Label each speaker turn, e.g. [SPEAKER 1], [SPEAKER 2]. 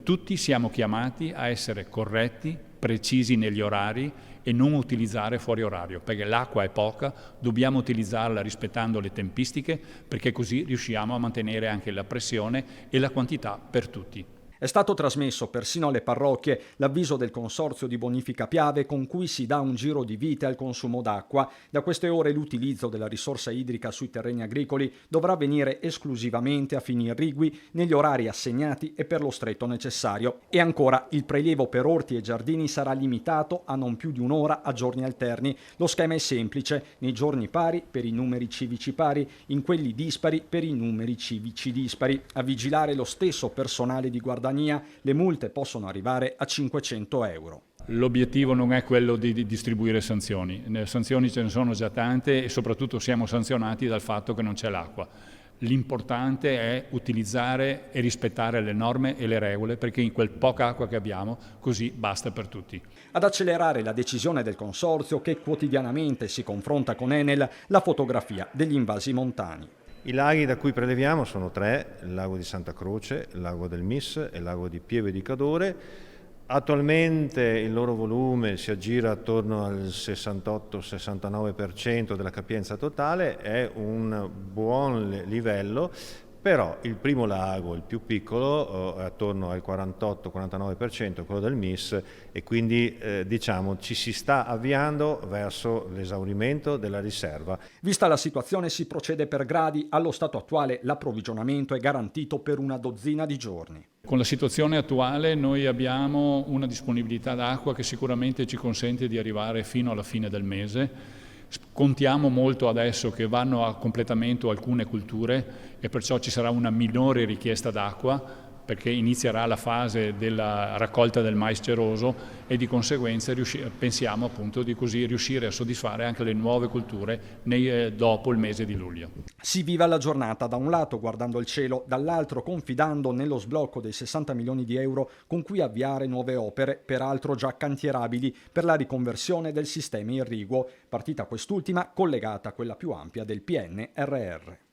[SPEAKER 1] tutti siamo chiamati a essere corretti, precisi negli orari e non utilizzare fuori orario, perché l'acqua è poca, dobbiamo utilizzarla rispettando le tempistiche, perché così riusciamo a mantenere anche la pressione e la quantità per tutti.
[SPEAKER 2] È stato trasmesso persino alle parrocchie l'avviso del Consorzio di Bonifica Piave con cui si dà un giro di vite al consumo d'acqua. Da queste ore l'utilizzo della risorsa idrica sui terreni agricoli dovrà avvenire esclusivamente a fini irrigui negli orari assegnati e per lo stretto necessario. E ancora, il prelievo per orti e giardini sarà limitato a non più di un'ora a giorni alterni. Lo schema è semplice: nei giorni pari per i numeri civici pari, in quelli dispari per i numeri civici dispari. A vigilare lo stesso personale di guardaroba. Le multe possono arrivare a 500 euro.
[SPEAKER 1] L'obiettivo non è quello di distribuire sanzioni. Sanzioni ce ne sono già tante e soprattutto siamo sanzionati dal fatto che non c'è l'acqua. L'importante è utilizzare e rispettare le norme e le regole, perché in quel poca acqua che abbiamo così basta per tutti.
[SPEAKER 2] Ad accelerare la decisione del Consorzio, che quotidianamente si confronta con Enel, la fotografia degli invasi montani.
[SPEAKER 3] I laghi da cui preleviamo sono 3, il lago di Santa Croce, il lago del Mis e il lago di Pieve di Cadore. Attualmente il loro volume si aggira attorno al 68-69% della capienza totale, è un buon livello, però il primo lago, il più piccolo, è attorno al 48-49%, quello del Mis, e quindi diciamo ci si sta avviando verso l'esaurimento della riserva.
[SPEAKER 2] Vista la situazione si procede per gradi. Allo stato attuale l'approvvigionamento è garantito per una dozzina di giorni.
[SPEAKER 1] Con la situazione attuale noi abbiamo una disponibilità d'acqua che sicuramente ci consente di arrivare fino alla fine del mese. Contiamo molto adesso che vanno a completamento alcune culture e perciò ci sarà una minore richiesta d'acqua, perché inizierà la fase della raccolta del mais ceroso e di conseguenza pensiamo appunto di così riuscire a soddisfare anche le nuove culture dopo il mese di luglio.
[SPEAKER 2] Si vive la giornata, da un lato guardando il cielo, dall'altro confidando nello sblocco dei 60 milioni di euro con cui avviare nuove opere, peraltro già cantierabili, per la riconversione del sistema irriguo, partita quest'ultima collegata a quella più ampia del PNRR.